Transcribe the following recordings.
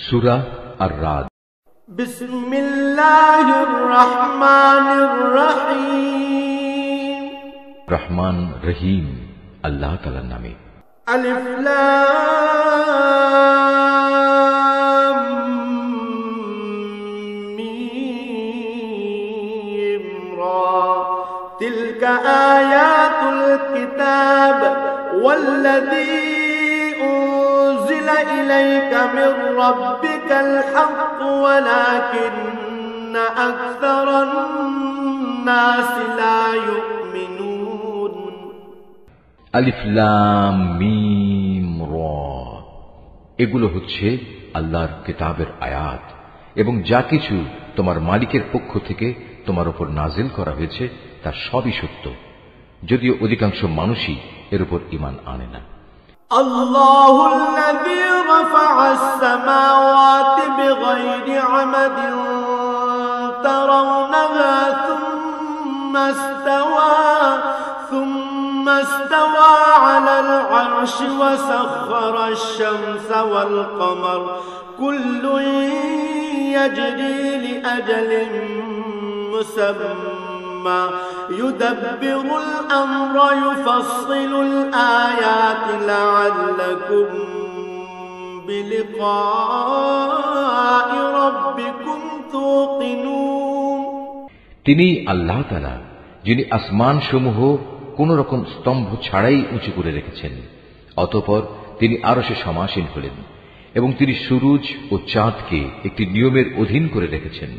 সূরা আর-রাদ। বিসমিল্লাহির রহমানির রহিম। রহমান রহিম আল্লাহ তাআলার নামে। আলিফ লাম মিম রা তিলকা আয়াতুল কিতাব ওয়াল্লাযী إليك من ربك الحق ولكن أكثر الناس لا يؤمنون আলিফ লাম মিম রা এগুলো হচ্ছে আল্লাহর কিতাবের আয়াত এবং যা কিছু তোমার মালিকের পক্ষ থেকে তোমার উপর নাজিল করা হয়েছে তা সবই সত্য, যদিও অধিকাংশ মানুষই এর উপর ঈমান আনে না। الله الذي رفع السماوات بغير عمد ترونها ثم استوى على العرش وسخر الشمس والقمر كل يجري لأجل مسمى يدبر الأمر يفصل الآيات لعلكم بلقاء ربكم توقنون তিনি আল্লাহ তাআলা যিনি আসমান সমূহ কোন রকম স্তম্ভ ছাড়াই উঁচু করে রেখেছেন, অতঃপর তিনি আরশে সমাসীন হলেন এবং তিনি সূরজ ও চাঁদকে একটি নিয়মের অধীন করে রেখেছেন।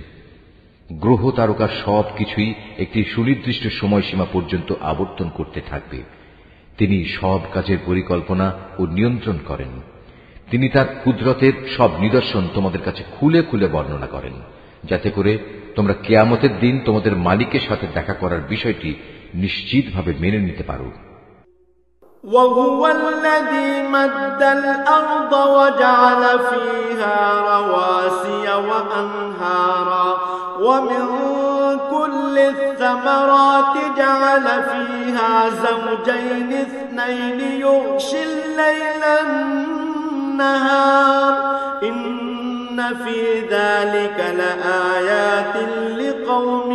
গ্রহ তারকা সব কিছুই একটি সুনির্দিষ্ট সময়সীমা পর্যন্ত আবর্তন করতে থাকবে। তিনি সব কাজের পরিকল্পনা ও নিয়ন্ত্রণ করেন। তিনি তার কুদরতের সব নিদর্শন তোমাদের কাছে খুলে খুলে বর্ণনা করেন, যাতে করে তোমরা কিয়ামতের দিন তোমাদের মালিকের সাথে দেখা করার বিষয়টি নিশ্চিতভাবে মেনে নিতে পারো। وهو الذي مد الأرض وجعل فيها رواسي وأنهارا ومن كل الثمرات جعل فيها زوجين اثنين يغشي الليل النهار إن في ذلك لآيات لقوم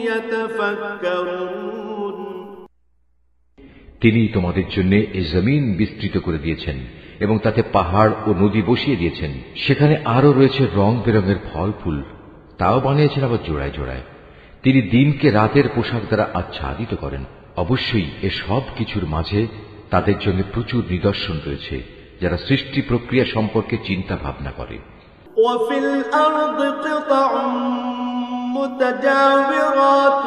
يتفكرون তিনি তোমাদের জন্য এই জমিন বিস্তৃত করে দিয়েছেন এবং তাতে পাহাড় ও নদী বসিয়ে দিয়েছেন। সেখানে আরো রয়েছে রং বেরঙের ফল ফুল, তাও বানিয়েছেন আবার জোড়ায় জোড়ায়। তিনি দিনকে রাতের পোশাক দ্বারা আচ্ছাদিত করেন। অবশ্যই এ সব কিছুর মাঝে তাদের জন্য প্রচুর নিদর্শন রয়েছে যারা সৃষ্টি প্রক্রিয়া সম্পর্কে চিন্তা ভাবনা করে। وفي الأرض قطع متجاورات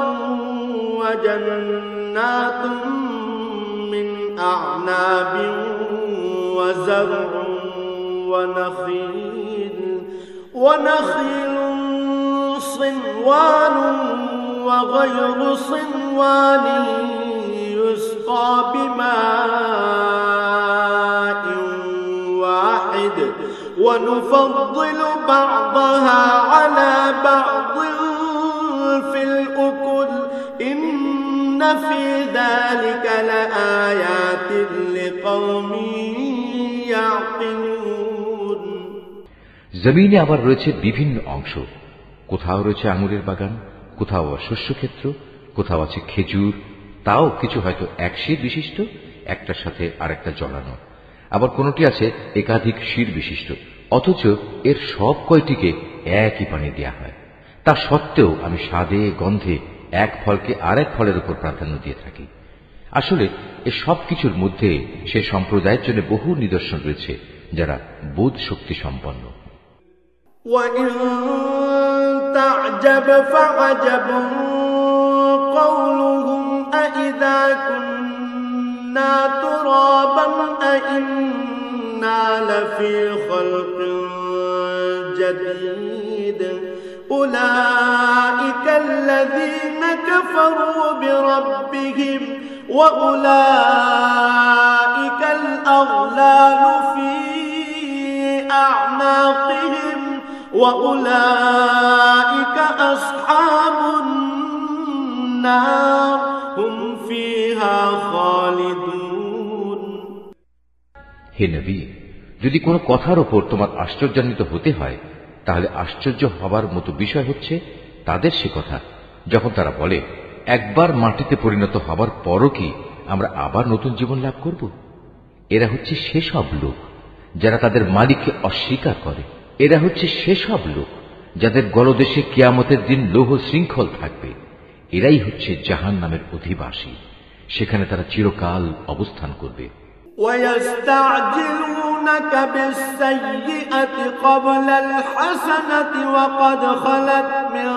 وجنات من أعناب وزرع ونخيل صنوان وغير صنوان يسقى بماء واحد ونفضل بعضها على بعض في الأكل إن في ذلك لآيات لقوم يعقلون জমিনে আবার রয়েছে বিভিন্ন অংশ, কোথাও রয়েছে আঙুরের বাগান, কোথাও শস্যক্ষেত্র, কোথাও আছে খেজুর, তাও কিছু হয়তো এক শির বিশিষ্ট, একটার সাথে আরেকটা জড়ানো, আবার কোনটি আছে একাধিক শির বিশিষ্ট, অথচ এর সব কয়টিকে একই পানি দেয়া হয়। তা সত্ত্বেও আমি স্বাদে গন্ধে এক ফলকে আরেক ফলের উপর প্রাধান্য দিয়ে থাকি। আসলে এ সব কিছুর মধ্যে সে সম্প্রদায়ের জন্য বহু নিদর্শন রয়েছে যারা বোধ শক্তি সম্পন্ন। وَإِن تَعْجَبْ فَعَجَبٌ قَوْلُهُمْ أَإِذَا كُنَّا تُرَابًا أَإِنَّا لَفِي خَلْقٍ جَدِيدٍ أُولَئِكَ الَّذِينَ كَفَرُوا بِرَبِّهِمْ وَأُولَئِكَ الْأَغْلَالُ فِي أَعْنَاقِهِمْ وَأُولَئِكَ أَصْحَابُ النَّارِ هُمْ فِيهَا خَالِدُونَ। হে নবী, যদি কোনো কথার ওপর তোমার আশ্চর্যান্বিত হতে হয়, তাহলে আশ্চর্য হবার মতো বিষয় হচ্ছে তাদের সে কথা যখন তারা বলে, একবার মাটিতে পরিণত হবার পরও কি আমরা আবার নতুন জীবন লাভ করব? এরা হচ্ছে সেসব লোক যারা তাদের মালিককে অস্বীকার করে। এরা হচ্ছে সেসব লোক যাদের গলদেশে কিয়ামতের দিন লৌহ শৃঙ্খল থাকবে। এরাই হচ্ছে জাহান্নামের অধিবাসী, সেখানে তারা চিরকাল অবস্থান করবে। وَيَسْتَعْجِلُونَكَ بِالسَّيِّئَةِ قَبْلَ الْحَسَنَةِ وَقَدْ خَلَتْ مِنْ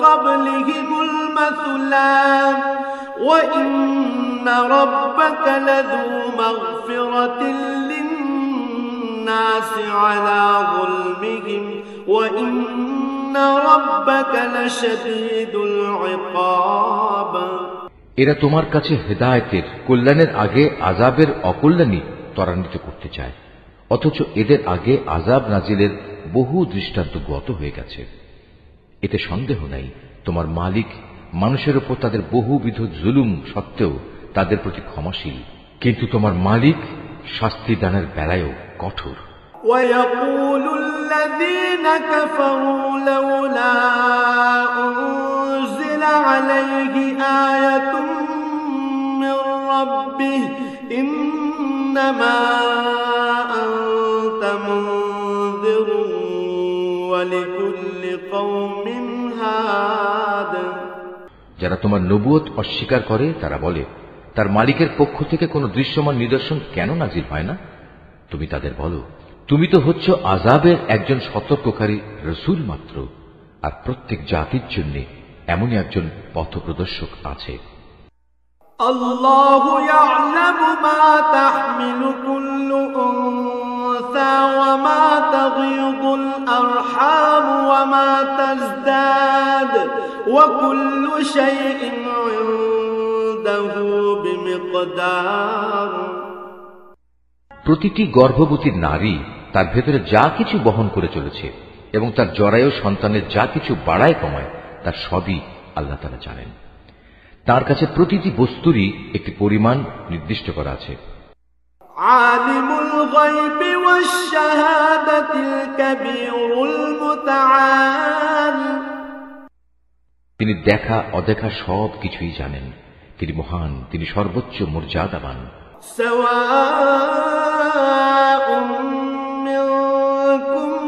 قَبْلِهِمُ الْمَثُلَاتُ وَإِنَّ رَبَّكَ لَذُو مَغْفِرَةٍ لِلنَّاسِ عَلَى ظُلْمِهِمْ وَإِنَّ رَبَّكَ لَشَدِيدُ الْعِقَابِ। এরা তোমার কাছে হেদায়েতের, কল্যাণের আগে আযাবের অকল্যাণই ত্বরান্বিত করতে চায়, অথচ এদের আগে আযাব নাজিলের বহু দৃষ্টান্ত গত হয়ে গেছে। এতে সন্দেহ নাই তোমার মালিক মানুষের উপর তাদের বহুবিধ জুলুম সত্ত্বেও তাদের প্রতি ক্ষমাশীল, কিন্তু তোমার মালিক শাস্তি দানের বেলায়ও কঠোর। وَيَقُولُ الَّذِينَ كَفَرُوا لَوْلَا أُنزِلَ عَلَيْهِ آيَةٌ مِّن رَّبِّهِ إِنَّمَا أَنتَ مُنذِرٌ وَلِكُلِّ قَوْمٍ هَادٍ। যারা তোমার নবুয়ত অস্বীকার করে তারা বলে, তার মালিকের পক্ষ থেকে কোনো দৃশ্যমান নিদর্শন কেন নাজিল হয় না? তুমি তাদের বলো, তুমি তো হচ্ছ আযাবের একজন সতর্ককারী রসূল মাত্র, আর প্রত্যেক জাতির জন্য এমনই একজন পথপ্রদর্শক আছে। আল্লাহু ইয়া'লামু মা তাহমিলু কুল্লু উনসা ওয়া মা তাগীদুল আরহাম ওয়া মা তাজদাদ ওয়া কুল্লু শাইইন ইনদাহু বিমিকদার। প্রতিটি গর্ভবতী নারী তার ভেতরে যা কিছু বহন করে চলেছে এবং তার জরায়ু সন্তানের যা কিছু বাড়ায় কমায় তার সবই আল্লাহ তাআলা জানেন। তার কাছে প্রতিটি বস্তুরই একটি পরিমাণ নির্দিষ্ট করা আছে। আলিমুল গায়বি ওয়াশ শাহাদাতিল কাবীরুল মুতাআল। তিনি দেখা অদেখা সব কিছুই জানেন। তিনি মহান, তিনি সর্বোচ্চ মর্যাদাবান। সাওয়াউন মিনকুম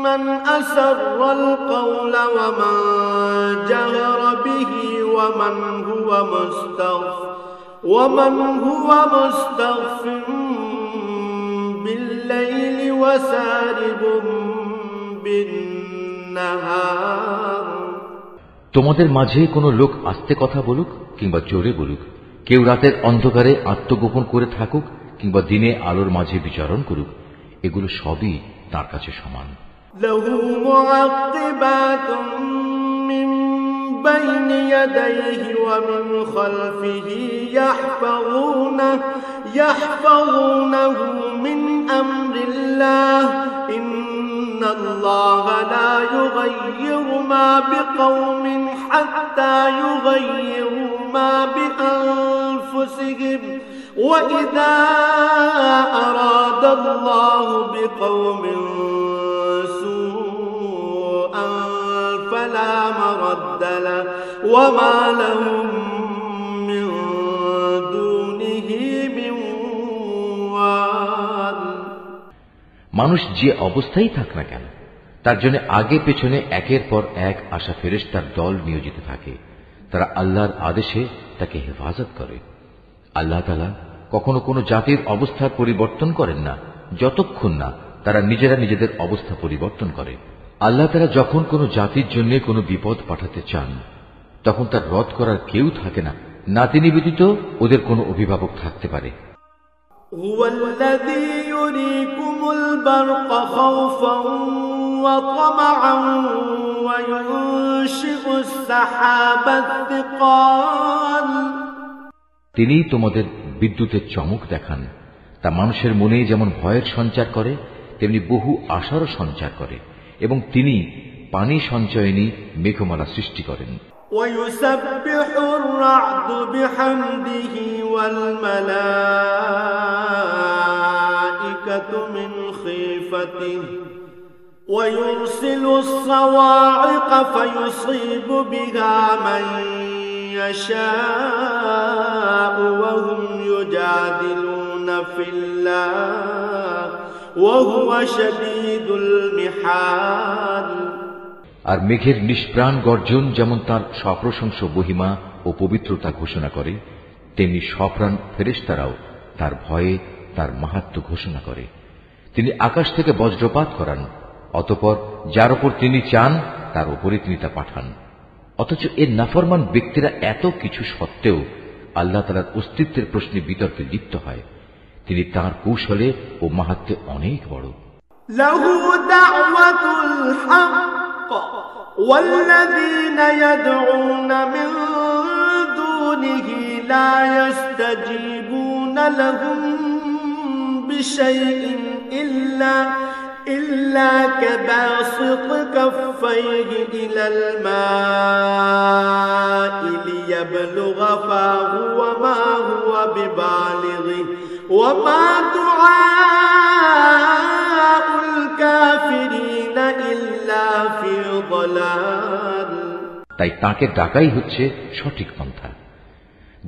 মান আসাররাল কাওলা ওয়া মান জাহারা বিহি ওয়া মান হুয়া মুস্তাগফিরুন বিল-লাইলি ওয়া সারিবুন বিন-নাহার। তোমাদের মাঝে কোনো লোক আস্তে কথা বলুক কিংবা জোরে বলুক, কেউ রাতের অন্ধকারে আত্মগোপন করে থাকুক কিংবা দিনে আলোর মাঝে বিচরণ করুক, এগুলো সবই তার কাছে সমান। লাহু মুআক্কিবাতুন মিন বাইনি ইয়াদাইহি ওয়া মিন খালফিহি ইয়াহফাযুনাহু মিন আমরিল্লাহ ইন্নাল্লাহা লা ইউগাইয়িরু মা বিকওমিন হাত্তা ইউগাইয়িরু মা বিআনফুসিহিম ওয়া ইযা আরাদাল্লাহু বিকওমিন সুআন ফালা মারাদ্দা লাহু ওয়া মা লাহুম মিন দুনিহি মিন ওয়াল। মানুষ যে অবস্থায় থাক না কেন, তার জন্য আগে পেছনে একের পর এক আসা ফেরেশতার দল নিয়োজিত থাকে। তারা আল্লাহর আদেশে তাকে হেফাজত করে। আল্লাহ তাআলা কখনো কোনো জাতির অবস্থার পরিবর্তন করেন না যতক্ষণ না তারা নিজেরা নিজেদের অবস্থা পরিবর্তন করে। আল্লাহ তাআলা যখন কোনো জাতির জন্য কোনো বিপদ পাঠাতে চান, তখন তার রদ করার কেউ থাকে না, না তিনি ব্যতীত ওদের কোনো অভিভাবক থাকতে পারে। হুয়াল্লাযী ইউরীকুমুল বারকা খাওফান ওয়া তামআন ওয়া ইউনশিউস সাহাবাত তিকাল। তিনি তোমাদের বিদ্যুতের চমক দেখান, তা মানুষের মনে যেমন ভয়ের সঞ্চার করে তেমনি বহু আশারও সঞ্চার করে, এবং তিনি পানি সঞ্চয়নী মেঘমালা সৃষ্টি করেন। وَيُسَبِّحُ الرَّعْدُ بِحَمْدِهِ وَالْمَلَائِكَةُ الملائكة من خيفته ويرسل الصواعق فيصيب بها من يشاء وهم يجادلون في الله وهو شديد المحال। আর মেঘের নিষ্প্রাণ গর্জন যেমন তার সপ্রশংস মহিমা ও পবিত্রতা ঘোষণা করে, তেমনি সপ্রাণ ফেরেশতারাও তার ভয়ে তার মাহাত্ম্য ঘোষণা করে। তিনি আকাশ থেকে বজ্রপাত করান, অতঃপর যার উপর তিনি চান তার উপরে তিনি তা পাঠান। অথচ এর নাফরমান ব্যক্তিরা এত কিছু সত্ত্বেও আল্লাহ তাআলার অস্তিত্বের প্রশ্নে বিতর্কে লিপ্ত হয়। তিনি তাঁর কৌশলে ও মাহাত্ম্যে অনেক বড়। লাহু দাওয়াতুল হক ওয়াল্লাযীনা ইয়াদউনা মিন দুনিহি লা ইস্তাজীবুনা লাহুম বিশাইইন إلا كباسط كفيه إلى الماء ليبلغ فاه وما هو ببالغه وما دعاء الكافرين إلا في ضلال। তাই তাকে ডাকাই হচ্ছে সঠিক পন্থা।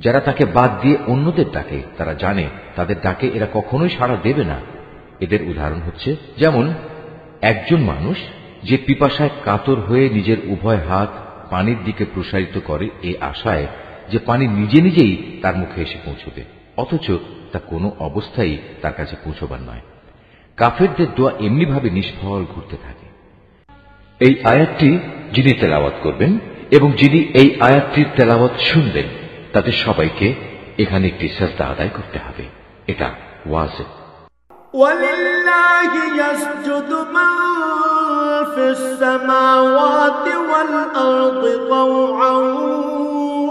যারা তাকে বাদ দিয়ে অন্যদের ডাকে তারা জানে তাদের ডাকে এরা কখনোই সাড়া দেবে না। এদের উদাহরণ হচ্ছে যেমন একজন মানুষ যে পিপাসায় কাতর হয়ে নিজের উভয় হাত পানির দিকে প্রসারিত করে এই আশায় যে পানি নিজে নিজেই তার মুখে এসে পৌঁছবে, অথচ তা কোনো অবস্থায় তার কাছে পৌঁছবার নয়। কাফেরদের দোয়া এমনিভাবে নিষ্ফল ঘুরতে থাকে। এই আয়াতটি যিনি তেলাওয়াত করবেন এবং যিনি এই আয়াতটির তেলাওয়াত শুনবেন তাদের সবাইকে এখানে একটি সাজদা আদায় করতে হবে। এটা ওয়াজিব। ولله يسجد من في السماوات والأرض طوعا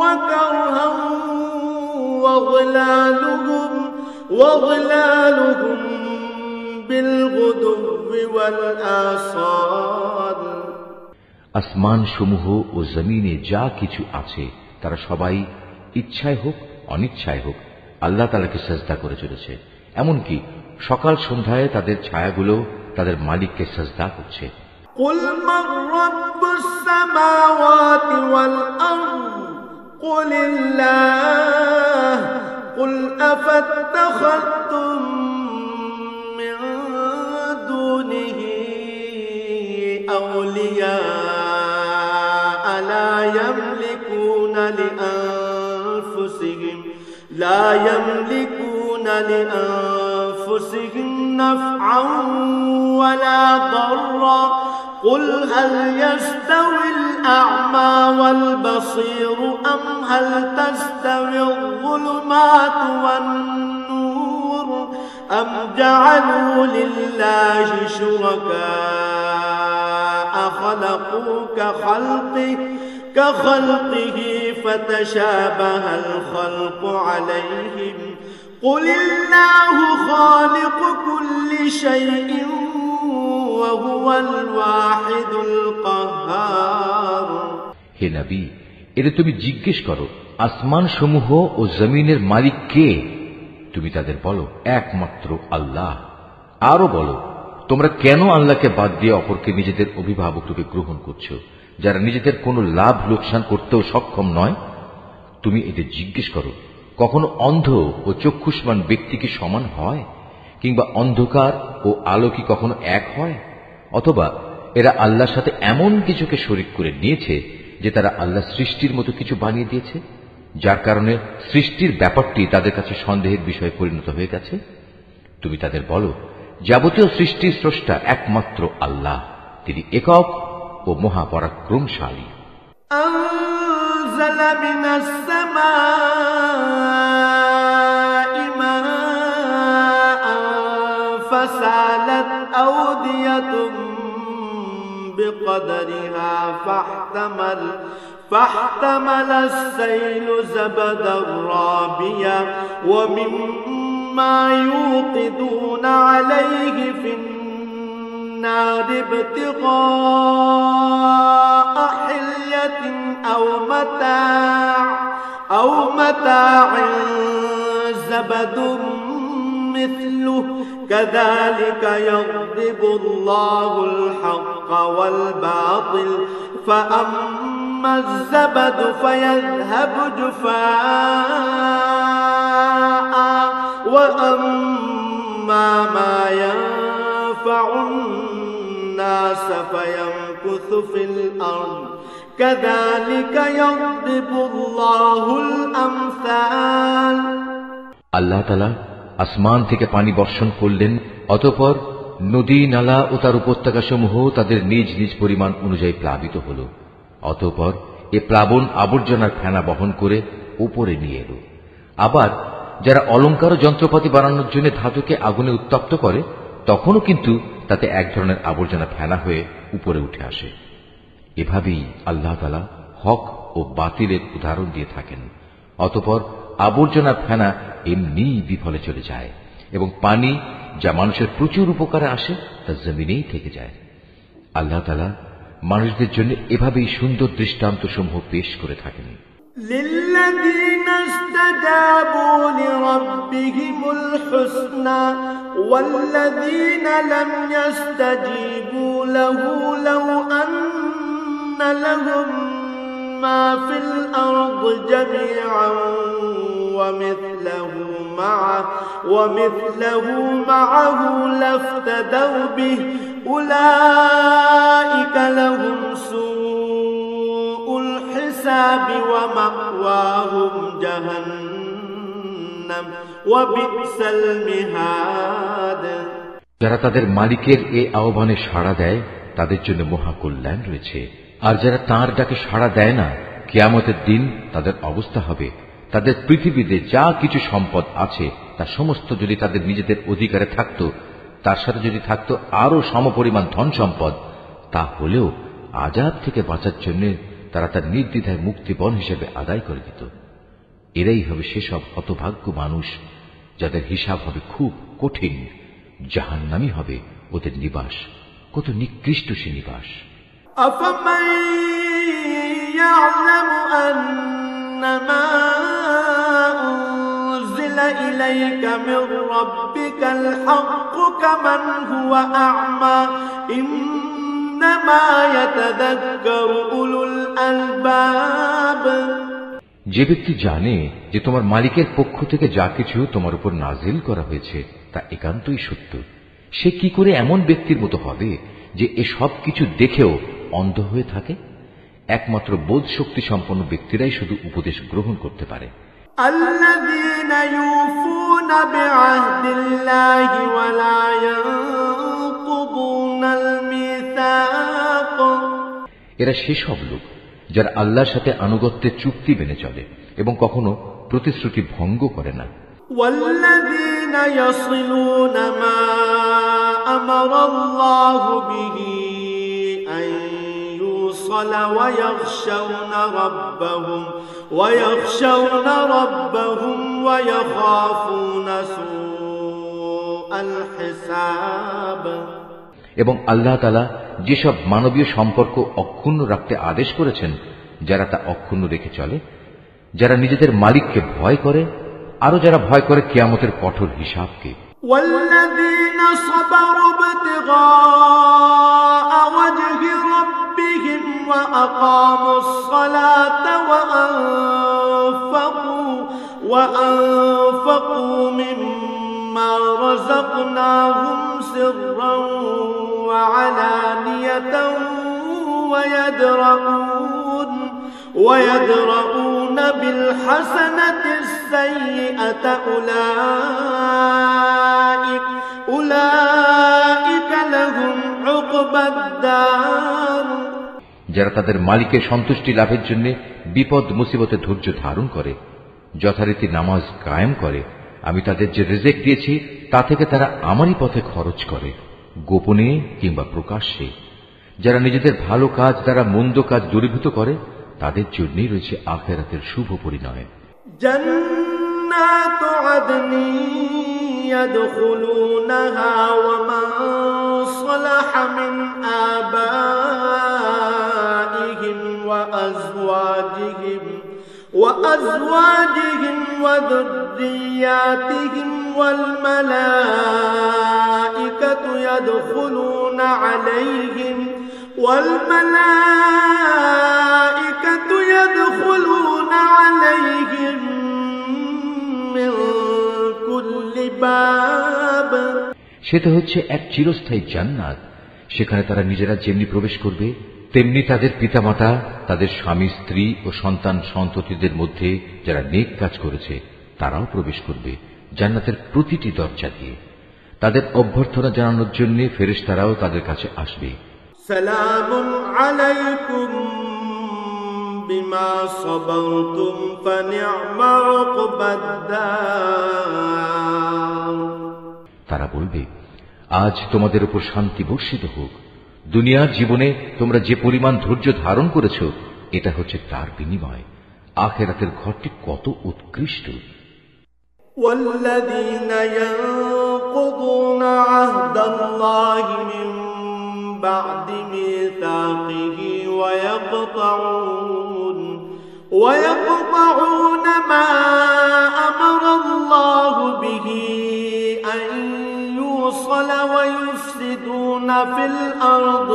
وكرها وظلالهم بالغدو والآصال। আসমান সমূহ ও জমিনে যা কিছু আছে তারা সবাই ইচ্ছায় হোক অনিচ্ছায় হোক আল্লাহ তাআলাকে সাজদা করে চলেছে। এমনকি সকাল সন্ধ্যায় তাদের ছায়াগুলো তাদের মালিককে সাজদা করছে। কুল মান রাব্বুস সামাওয়াতি ওয়াল আরদ কুলিল্লাহ কুল আফাত্তাখাযতুম মিন দুনিহি আউলিয়া লা ইয়ামলিকুনা লিআনফুসিহিম نفعا ولا ضرا قل هل يستوي الأعمى والبصير أم هل تستوي الظلمات والنور أم جعلوا لله شركاء خلقوا كخلقه فتشابه الخلق عليهم قل الله خالق كل شيء وهو الواحد القهار। হে নবী, এদের তুমি জিজ্ঞেস করো আসমান সমূহ ও জমিনের মালিক কে? তুমি তাদের বলো একমাত্র আল্লাহ। আরো বলো তোমরা কেন আল্লাহকে বাদ দিয়ে অপরকে নিজেদের অভিভাবক রূপে গ্রহণ করছো, যারা নিজেদের কোনো লাভ লোকসান করতেও সক্ষম নয়? তুমি এদের জিজ্ঞেস করো কখনো অন্ধ ও চক্ষুষ্মান ব্যক্তি কি সমান হয়, কিংবা অন্ধকার ও আলো কি কখনো এক হয়? অথবা এরা আল্লাহর সাথে এমন কিছুকে শরীক করে নিয়েছে যে তারা আল্লাহ সৃষ্টির মতো কিছু বানিয়ে দিয়েছে, যার কারণে সৃষ্টির ব্যাপারটি তাদের কাছে সন্দেহের বিষয়ে পরিণত হয়ে গেছে। তুমি তাদের বলো যাবতীয় সৃষ্টির স্রষ্টা একমাত্র আল্লাহ, তিনি একক ও মহাপরাক্রমশালী। أنزل من السماء ماء فسالت أودية بقدرها فاحتمل السيل زبدا رابيا ومما يوقدون عليه في النار ابتغاء حلية أو متاع زبد مثله كذلك يضرب الله الحق والباطل فأما الزبد فيذهب جفاء وأما ما ينفع الناس فيمكث في الأرض كذلك يضرب الله الأمثال আল্লাহ তাআলা আসমান থেকে পানি বর্ষণ করলেন, অতঃপর নদী নালা ও তার উপত্যকা সমূহ তাদের নিজ নিজ পরিমাণ অনুযায়ী প্লাবিত হল। অতঃপর এ প্লাবন আবর্জনার ফেনা বহন করে উপরে নিয়ে এল। আবার যারা অলংকার ও যন্ত্রপাতি বানানোর জন্য ধাতুকে আগুনে উত্তপ্ত করে, তখনও কিন্তু তাতে এক ধরনের আবর্জনা ফেনা হয়ে উপরে উঠে আসে। এভাবেই আল্লাহ তাআলা হক ও বাতিলের উদাহরণ দিয়ে থাকেন। অতঃপর আবর্জনা ফেনা এমনি বিফলে চলে যায় এবং পানি যা মানুষের প্রচুর উপকারে আসে তা জমিনেই থেকে যায়। আল্লাহ তাআলা মানুষদের জন্য এভাবেই সুন্দর দৃষ্টান্ত সমূহ পেশ করে থাকেন। للذين استجابوا لربهم الحسنى والذين لم يستجيبوا له لو أن لهم ما في الأرض جميعا ومثله معه لافتدوا به أولئك لهم سوء الحساب ومأواهم جهنم وبئس المهاد যারা তাদের মালিকের এই আহ্বানে সাড়া দেয় তাদের জন্য মহা কল্যাণ রয়েছে, আর যারা তাঁর ডাকে সাড়া দেয় না, কিয়ামতের দিন তাদের অবস্থা হবে তাদের পৃথিবীতে যা কিছু সম্পদ আছে তা সমস্ত যদি তাদের নিজেদের অধিকারে থাকত, তার সাথে যদি থাকত আরো সমপরিমাণ ধন সম্পদ, তা হলেও আযাব থেকে বাঁচার জন্য তারা তার নির্দ্বিধায় মুক্তিপণ হিসেবে আদায় করে দিত। এরাই হবে সেসব হতভাগ্য মানুষ যাদের হিসাব হবে খুব কঠিন, জাহান্নামী হবে ওদের নিবাস, কত নিকৃষ্ট সে নিবাস। أفمن يعلم أنما أنزل إليك من ربك الحق كمن هو أعمى إنما يتذكر أولو الألباب যে ব্যক্তি জানে যে তোমার মালিকের পক্ষ থেকে যা কিছু তোমার উপর নাজিল করা হয়েছে তা একান্তই সত্য, সে কি করে এমন ব্যক্তির মতো হবে যে এসব কিছু দেখেও অন্ধ হয়ে থাকে? একমাত্র বোধ শক্তি সম্পন্ন ব্যক্তিরাই শুধু উপদেশ গ্রহণ করতে পারে। الذين يوفون بعهد الله ولا ينقضون الميثاق এরা সেসব লোক যারা আল্লাহর সাথে আনুগত্যের চুক্তি মেনে চলে এবং কখনো প্রতিশ্রুতি ভঙ্গ করে না। والذين يصلون ما أمر الله به أن يوصل ويخشون ربهم ويخافون سوء الحساب এবং আল্লাহ তাআলা যেসব মানবীয় সম্পর্ক অক্ষুণ্ণ রাখতে আদেশ করেছেন, যারা তা অক্ষুণ্ণ রেখে চলে, যারা নিজেদের মালিককে ভয় করে, আরো যারা ভয় করে কিয়ামতের কঠোর হিসাবকে। والذين صبروا ابتغاء وجه ربهم وأقاموا الصلاة وأنفقوا مما رزقناهم سرا وعلانية ويدرؤون بالحسنة السيئة أولئك لهم عقبى الدار যারা তাদের মালিকের সন্তুষ্টি লাভের জন্য বিপদ মুসিবতে ধৈর্য ধারণ করে, যথারীতি নামাজ কায়েম করে, আমি তাদের যে রিজিক দিয়েছি তা থেকে তারা আমারই পথে খরচ করে, গোপনে কিংবা প্রকাশ্যে। যারা নিজেদের ভালো কাজ দ্বারা মন্দ কাজ দূরীভূত করে, তাদের জন্যই রয়েছে আখিরাতের শুভ পরিণয়। জান্নাত আদনি ইয়াদখুলুনহা ওয়া মান সালাহা মিন আবাইহিম ওয়া আজওয়াজিহিম ওয়া যুররিয়াতিহিম والملائكة يدخلون عليهم من كل باب সেটা হচ্ছে এক চিরস্থায়ী জান্নাত। সেখানে তারা নিজেরা যেমনি প্রবেশ করবে, তেমনি তাদের পিতামাতা, তাদের স্বামী, স্ত্রী ও সন্তান সন্ততিদের মধ্যে যারা নেক কাজ করেছে তারাও প্রবেশ করবে জান্নাতের প্রতিটি দরজা দিয়ে। তাদের অভ্যর্থনা জানানোর জন্য ফেরেশতারাও তাদের কাছে আসবে। সালামুন আলাইকুম বিমা সাবারতুম ফানি'মা উকবাদ-দার। তারা বলবে, আজ তোমাদের উপর শান্তি বর্ষিত হোক। দুনিয়ার জীবনে তোমরা যে পরিমাণ ধৈর্য ধারণ করেছ, এটা হচ্ছে তার বিনিময়। আখিরাতের ঘরটি কত উৎকৃষ্ট। والذين ينقضون عهد الله من بعد ميثاقه ويقطعون ما أمر الله به أن يوصل ويفسدون في الأرض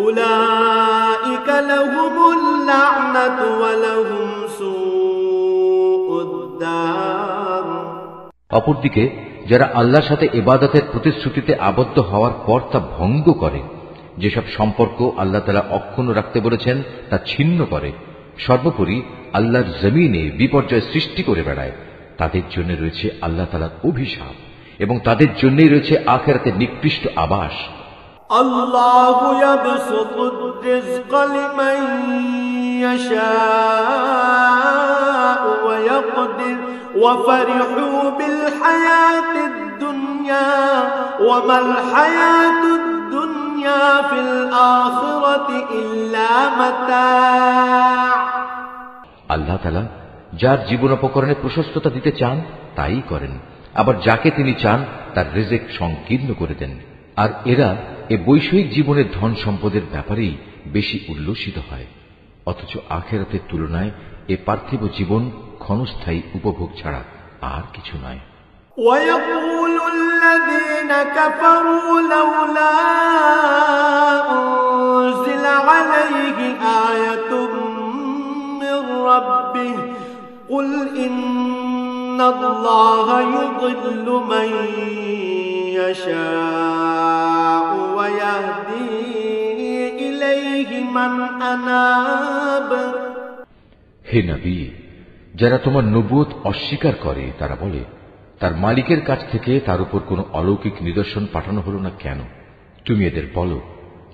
أولئك لهم اللعنة ولهم سوء الدار। অপরদিকে যারা আল্লাহর সাথে ইবাদতের প্রতিশ্রুতিতে আবদ্ধ হওয়ার পর তা ভঙ্গ করে, যেসব সম্পর্ক আল্লাহ তাআলা অক্ষুণ্ণ রাখতে বলেছেন তা ছিন্ন করে, সর্বোপরি আল্লাহর জমিনে বিপর্যয় সৃষ্টি করে বেড়ায়, তাদের জন্য রয়েছে আল্লাহ তাআলার অভিশাপ এবং তাদের জন্যই রয়েছে আখিরাতের নিকৃষ্ট আবাস। আল্লাহু ইয়াবসুতুর রিজকা লিমান ইয়াশাউ ওয়া ইয়াকদির ওয়া ফারিহু বিল হায়াতিদ দুনিয়া ওয়া মাল হায়াতুদ দুনিয়া ফিল আখিরাতি ইল্লা মাতা'। আল্লাহ তাআলা যার জীবনোপকরণে প্রশস্ততা দিতে চান তাই করেন, আবার যাকে তিনি চান তার রিজিক সংকীর্ণ করে দেন। আর এরা এ বৈষয়িক জীবনের ধন সম্পদের ব্যাপারেই বেশি উল্লসিত হয়, অথচ আখিরাতের তুলনায় এ পার্থিব জীবন ক্ষণস্থায়ী উপভোগ ছাড়া আর কিছু নয়। ويقول الذين كفروا لولا أنزل عليه آية من ربه قل إن الله يضل من يشاء ويهدي إليه من أناب। হে নবী, যারা তোমার নবুয়ত অস্বীকার করে তারা বলে, তার মালিকের কাছ থেকে তার উপর কোন অলৌকিক নিদর্শন পাঠানো হলো না কেন? তুমি এদের বলো,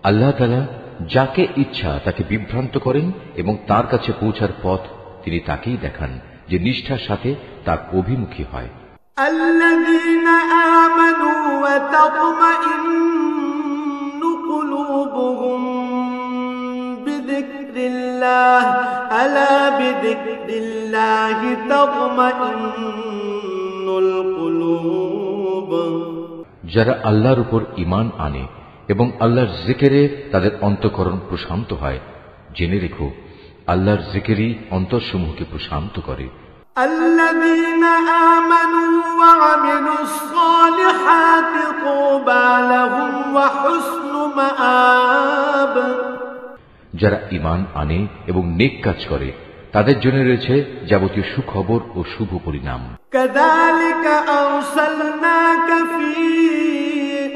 আল্লাহ তাআলা যাকে ইচ্ছা তাকে বিভ্রান্ত করেন এবং তার কাছে পৌঁছার পথ তিনি তাকেই দেখান যে নিষ্ঠার সাথে তার অভিমুখী হয়। আল্লাযীনা আমানু ওয়া তাতমাইন্নু কুলুবুহুম বিযিকরিল্লাহ আলা বিযিকরিল্লাহি তাতমাইন্নুল কুলুব। যারা আল্লাহর উপর ঈমান আনে এবং আল্লাহর জিকিরে তাদের অন্তঃকরণ প্রশান্ত হয়, জেনে রেখো আল্লাহর জিকিরই অন্তরসমূহকে প্রশান্ত করে। আল্লাযীনা আমানু ওয়া আমিলুস সালিহাতি তুবা লাহুম ওয়া হুসনু মাআব। যারা ঈমান আনে এবং নেক কাজ করে তাদের জন্য রয়েছে যাবতীয় সুখবর ও শুভ পরিণাম। কাযালিকা আরসালনাকা ফী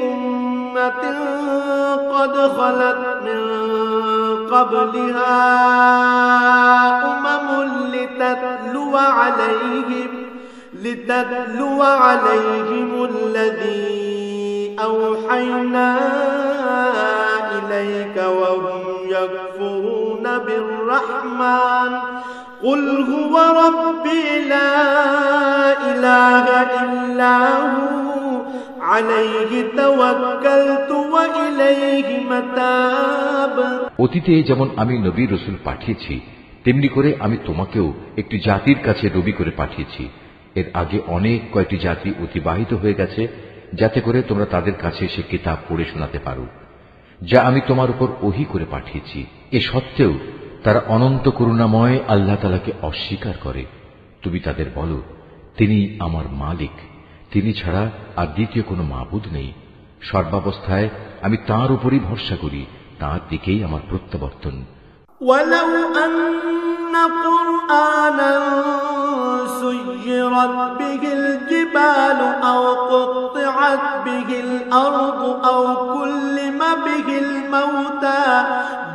উম্মাতিন قد خلت من قبلها لتتلو عليهم الذي أوحينا إليك وهم يكفرون بالرحمن قل هو ربي لا إله إلا هو عليه توكلت وإليه متاب। অতীতে যেমন আমি নবী রাসূল পাঠিয়েছি, তেমনি করে আমি তোমাকেও একটি জাতির কাছে নবী করে পাঠিয়েছি। এর আগে অনেক কয়েকটি জাতি অতিবাহিত হয়ে গেছে, যাতে করে তোমরা তাদের কাছে সে কিতাব পড়ে শোনাতে পারো যা আমি তোমার উপর ওহী করে পাঠিয়েছি। এ সত্ত্বেও তারা অনন্ত করুণাময় আল্লাহ তাআলাকে অস্বীকার করে। তুমি তাদের বলো, তিনি আমার মালিক, তিনি ছাড়া আর দ্বিতীয় কোনো মাবুদ নেই। সর্বাবস্থায় আমি তাঁর উপরই ভরসা করি, তাঁর দিকেই আমার প্রত্যাবর্তন। ولو أن قرآنا سيرت به الجبال أو قطعت به الأرض أو كلم به الموتى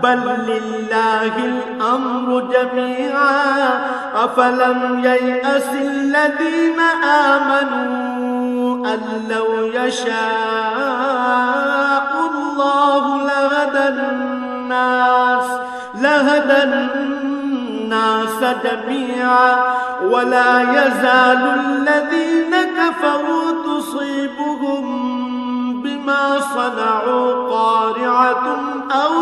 بل لله الأمر جميعا أفلم ييأس الذين آمنوا أن لو يشاء الله لهدى الناس جميعا ولا يزال الذين كفروا تصيبهم بما صنعوا قارعة أو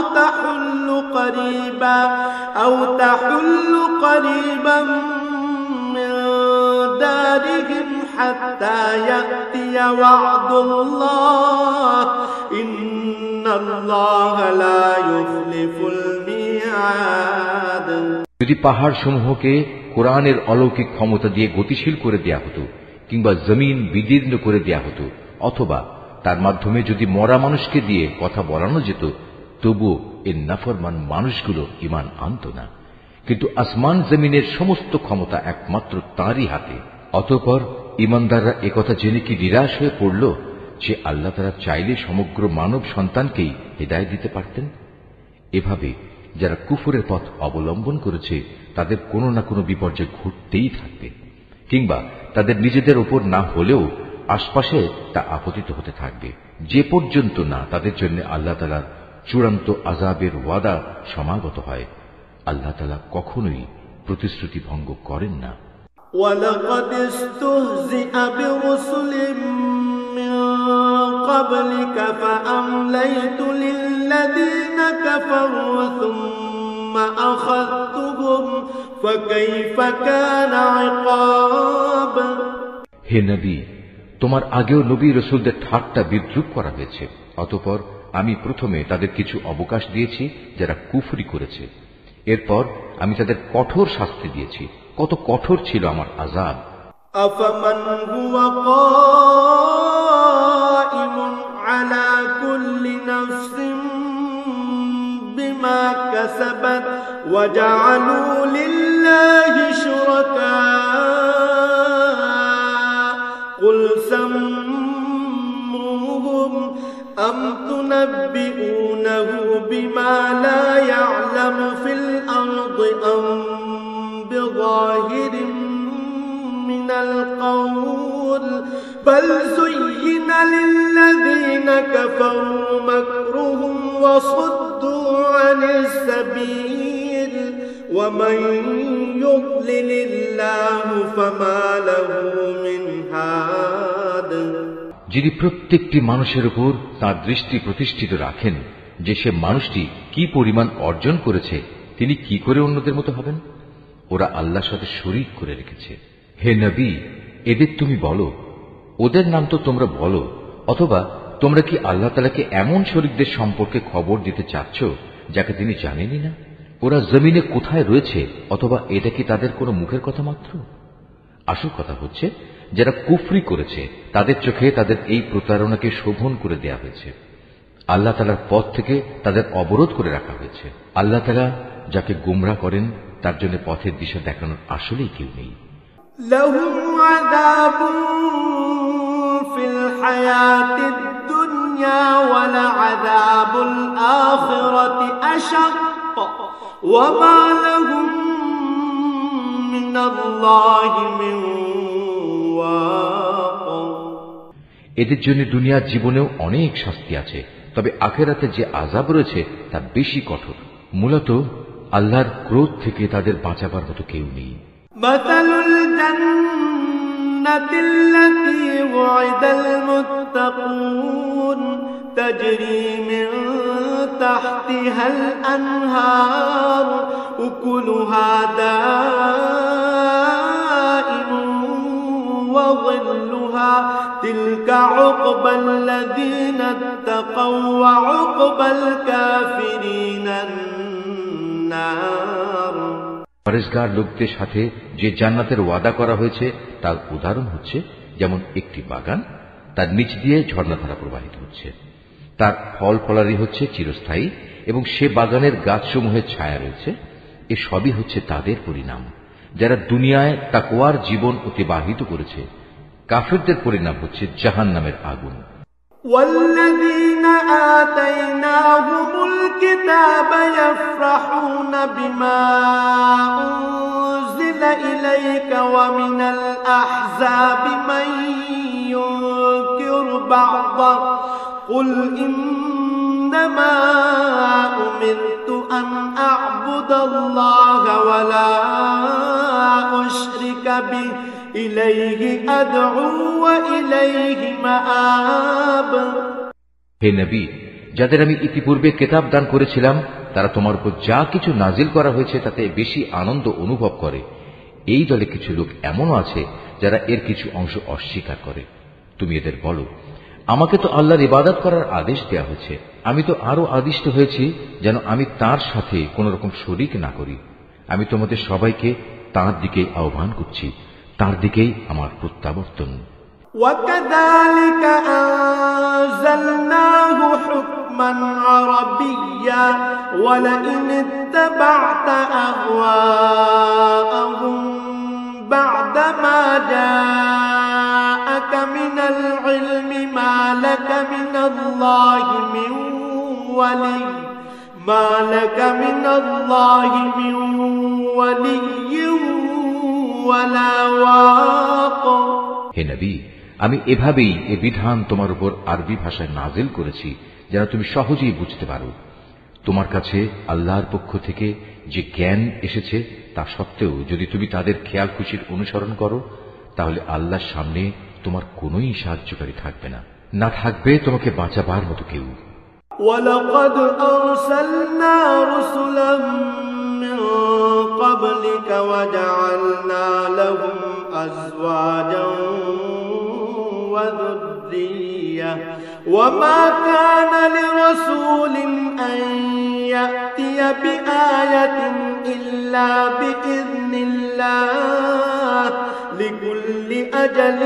تحل قريبا من دارهم حتى يأتي وعد الله إن الله لا يخلف الميعاد। যদি পাহাড় সমূহকে কোরআনের অলৌকিক ক্ষমতা দিয়ে গতিশীল করে দেয়া হতো, কিংবা জমিন বিদীর্ণ করে দেয়া হতো, অথবা তার মাধ্যমে যদি মরা মানুষকে দিয়ে কথা বলানো যেত, তবুও এর নাফরমান মানুষগুলো ঈমান আনত না। কিন্তু আসমান জমিনের সমস্ত ক্ষমতা একমাত্র তাঁরই হাতে। অতঃপর ঈমানদাররা একথা জেনে কি নিরাশ হয়ে পড়ল যে আল্লাহ তাআলা চাইলে সমগ্র মানব সন্তানকেই হিদায়াত দিতে পারতেন? এভাবে যারা কুফরের পথ অবলম্বন করেছে তাদের কোনো না কোনো বিপর্যয় ঘটতেই থাকবে, কিংবা তাদের নিজেদের ওপর না হলেও আশপাশে তা আপতিত হতে থাকবে, যে পর্যন্ত না তাদের জন্য আল্লাহ তাআলার চূড়ান্ত আযাবের ওয়াদা সমাগত হয়। আল্লাহ তাআলা কখনোই প্রতিশ্রুতি ভঙ্গ করেন না। وَلَقَدِ اسْتُهْزِئَ بِرُسُلٍ مِّن قَبْلِكَ فَأَمْلَيْتُ لِلَّذِينَ كَفَرُوا ثُمَّ أَخَذْتُهُمْ فَكَيْفَ كَانَ عِقَابِ। হে নবী, তোমার আগেও নবী রাসূলদের ঠাট্টা বিদ্রূপ করা হয়েছে। অতঃপর আমি প্রথমে তাদের কিছু অবকাশ দিয়েছি যারা কুফরি করেছে, এরপর আমি তাদের কঠোর শাস্তি দিয়েছি। কত কঠোর ছিল আমার আযাব। أفمن هو قائم على كل نفس بما كسبت وجعلوا لله شركاء قل سموهم أم تنبئونه بما لا يعلم في الأرض أم بظاهر من القول بل زين للذين كفروا مكرهم وصدوا عن السبيل ومن يضلل الله فما له من هاد। যিনি প্রত্যেকটি মানুষের উপর তাঁর দৃষ্টি প্রতিষ্ঠিত রাখেন যে সে মানুষটি কি পরিমাণ অর্জন করেছে, তিনি কি করে অন্যদের মতো হবেন? ওরা আল্লাহর সাথে শরীক করে রেখেছে। হে নবী, এদের তুমি বলো, ওদের নাম তো তোমরা বলো, অথবা তোমরা কি আল্লাহ তাআলাকে এমন শরীকদের সম্পর্কে খবর দিতে চাচ্ছ যাকে তিনি জানেনই না? ওরা জমিনে কোথায় রয়েছে, অথবা এটা কি তাদের কোনো মুখের কথা মাত্র? আসল কথা হচ্ছে, যারা কুফরি করেছে তাদের চোখে তাদের এই প্রতারণাকে শোভন করে দেয়া হয়েছে। আল্লাহ তাআলার পথ থেকে তাদের অবরোধ করে রাখা হয়েছে। আল্লাহ তাআলা যাকে গোমরা করেন তার জন্য পথের দিশা দেখানোর আসলেই কেউ নেই। لهم عذاب في الحياة الدنيا ولعذاب الآخرة أشق وما لهم من الله من واق। এদের জন্য দুনিয়ার জীবনেও অনেক শাস্তি আছে, তবে আখিরাতে যে আযাব রয়েছে তা বেশি কঠোর। মূলত আল্লাহর ক্রোধ থেকে তাদের বাঁচাবার মতো কেউ নেই। مثل الجنة التي وعد المتقون تجري من تحتها الأنهار أكلها دائم وظلها تلك عقبى الذين اتقوا وعقبى الكافرين النار। পরেশগার লোকদের সাথে যে জান্নাতের ওয়াদা করা হয়েছে তার উদাহরণ হচ্ছে যেমন একটি বাগান, তার নিচ দিয়ে ঝর্ণাধারা প্রবাহিত হচ্ছে, তার ফল ফলারি হচ্ছে চিরস্থায়ী এবং সে বাগানের গাছসমূহের ছায়া রয়েছে। এ সবই হচ্ছে তাদের পরিণাম যারা দুনিয়ায় তাকওয়ার জীবন অতিবাহিত করেছে। কাফিরদের পরিণাম হচ্ছে জাহান্নামের আগুন। والذين آتيناهم الكتاب يفرحون بما أنزل إليك ومن الأحزاب من ينكر بعضه قل إنما أمرت أن أعبد الله ولا أشرك به إليه أدعو وإليه مآب। হে নবী, যাদের আমি ইতিপূর্বে কিতাব দান করেছিলাম তারা তোমার উপর যা কিছু নাজিল করা হয়েছে তাতে বেশি আনন্দ অনুভব করে। এই দলে কিছু লোক এমনও আছে যারা এর কিছু অংশ অস্বীকার করে। তুমি এদের বলো, আমাকে তো আল্লাহর ইবাদত করার আদেশ দেওয়া হয়েছে, আমি তো আরো আদিষ্ট হয়েছি যেন আমি তার সাথে কোন রকম শরীক না করি। আমি তোমাদের সবাইকে তার দিকে আহ্বান করছি, তার দিকেই আমার প্রত্যাবর্তন। وكذلك أنزلناه حكما عربيا ولئن اتبعت أهواءهم بعدما جاءك من العلم ما لك من الله من ولي ولا واق। হে নবী, আমি এভাবেই এ বিধান তোমার উপর আরবি ভাষায় নাজিল করেছি যেন তুমি সহজেই বুঝতে পারো। তোমার কাছে আল্লাহর পক্ষ থেকে যে জ্ঞান এসেছে তা সত্ত্বেও যদি তুমি তাদের খেয়াল খুশির অনুসরণ করো তাহলে আল্লাহর সামনে তোমার কোনোই সাহায্যকারী থাকবে না, না থাকবে তোমাকে বাঁচাবার মতো কেউ। وَلَقَدْ أَرْسَلْنَا رُسُلًا مِّن قَبْلِكَ وَجَعَلْنَا لَهُمْ أَزْوَاجًا وَذُرِّيَّةً وَمَا كَانَ لِرَسُولٍ أَن يَأْتِيَ بِآيَةٍ إِلَّا بِإِذْنِ اللَّهِ لِكُلِّ أَجَلٍ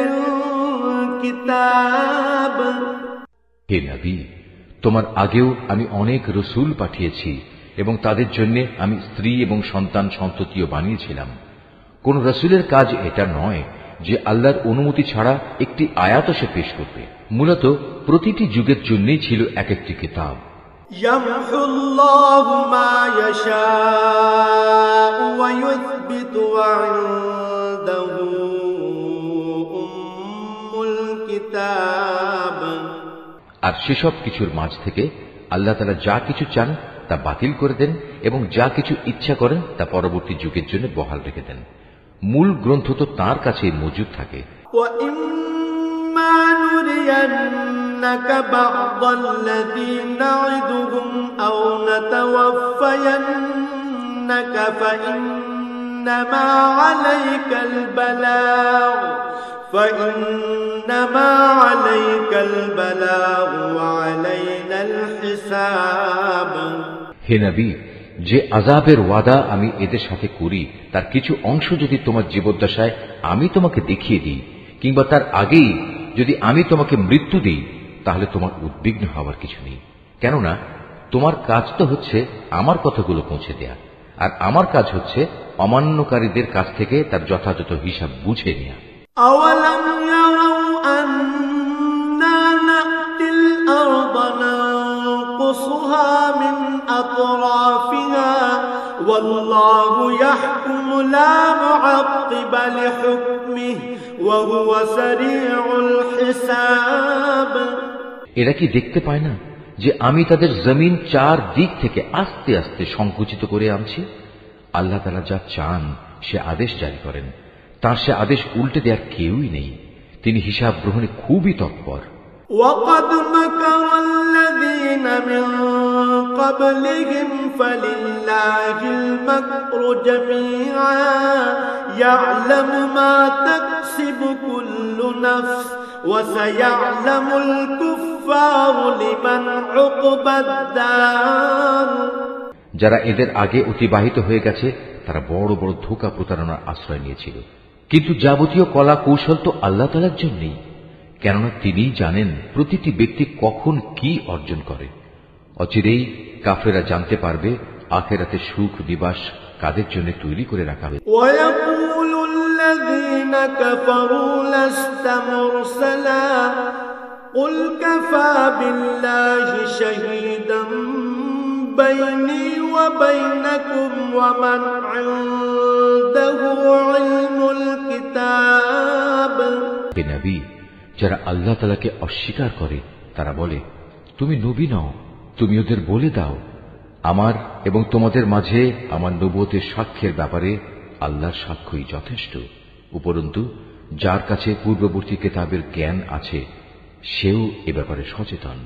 كِتَابٌ। হে নবী, তোমার আগেও আমি অনেক রসুল পাঠিয়েছি এবং তাদের জন্য আমি স্ত্রী এবং সন্তান সন্ততিও বানিয়েছিলাম। কোন রসুলের কাজ এটা নয় যে আল্লাহর অনুমতি ছাড়া একটি আয়াত সে পেশ করবে। মূলত প্রতিটি যুগের জন্যই ছিল এক একটি কিতাব। يمحو الله ما يشاء ويثبت وعنده أم الكتاب। আর সেসব কিছুর মাঝ থেকে আল্লাহ তাআলা যা কিছু চান তা বাতিল করে দেন এবং যা কিছু ইচ্ছা করেন তা পরবর্তী যুগের জন্য বহাল রেখে দেন। মূল গ্রন্থ তো তার কাছে মজুদ থাকে। وَإِمَّا نُرِيَنَّكَ بَعْضَ الَّذِي نَعِدُهُمْ أَوْ نَتَوَفَّيَنَّكَ فَإِنَّمَا عَلَيْكَ الْبَلَاغُ وَعَلَيْنَا الْحِسَابُ। হে নবী, যে আযাবের ওয়াদা আমি এদের সাথে করি তার কিছু অংশ যদি তোমার জীবদ্দশায় আমি তোমাকে দেখিয়ে দিই কিংবা তার আগেই যদি আমি তোমাকে মৃত্যু দিই তাহলে তোমার উদ্বিগ্ন হওয়ার কিছু নেই, কেননা তোমার কাজ তো হচ্ছে আমার কথাগুলো পৌঁছে দেয়া, আর আমার কাজ হচ্ছে অমান্যকারীদের কাছ থেকে তার যথাযথ হিসাব বুঝে নেয়া। أَوَلَمْ يَرَوْا أَنَّا نَأْتِي الْأَرْضَ نَنقُصُهَا مِنْ أَطْرَافِهَا وَاللَّهُ يَحْكُمُ لَا مُعَقِّبَ لِحُكْمِهِ وَهُوَ سَرِيعُ الْحِسَابِ। এরা কি দেখতে পায় না যে আমি তাদের জমিন চার দিক থেকে আস্তে আস্তে সংকুচিত করে আনছি? আল্লাহ তাআলা যা চান সে আদেশ জারি করেন, তার সে আদেশ উল্টে দেওয়ার কেউই নেই। তিনি হিসাব গ্রহণে খুবই তৎপর। وَقَدْ مَكَرَ الَّذِينَ مِن قَبْلِهِمْ فَلِلَّهِ الْمَكْرُ جَمِيعًا يَعْلَمُ مَا تَكْسِبُ كُلُّ نَفْسٍ وَسَيَعْلَمُ الْكُفَّارُ لِمَنْ عُقْبَى الدَّارِ। যারা এদের আগে অতিবাহিত হয়ে গেছে তারা বড় বড় ধোঁকা প্রতারণার আশ্রয় নিয়েছিল। কিন্তু যাবতীয় কলা কৌশল তো আল্লাহ তাআলার জন্যই, কেননা তিনিই জানেন প্রতিটি ব্যক্তি কখন কি অর্জন করে। অচিরেই কাফেররা জানতে পারবে আখিরাতে সুখ নিবাস কাদের জন্য তৈরি করে রাখা হয়েছে। ويقول الذين كفروا لست مرسلا قل كفى بالله شهيدا بيني وبينكم ومن عنده علم الكتاب। হে নবী, যারা আল্লাহ তাআলাকে অস্বীকার করে তারা বলে তুমি নবী নও, তুমি ওদের বলে দাও আমার এবং তোমাদের মাঝে আমার নবুয়তের সাক্ষ্যের ব্যাপারে আল্লাহর সাক্ষ্যই যথেষ্ট। উপরন্তু যার কাছে পূর্ববর্তী কিতাবের জ্ঞান আছে সেও এ ব্যাপারে সচেতন।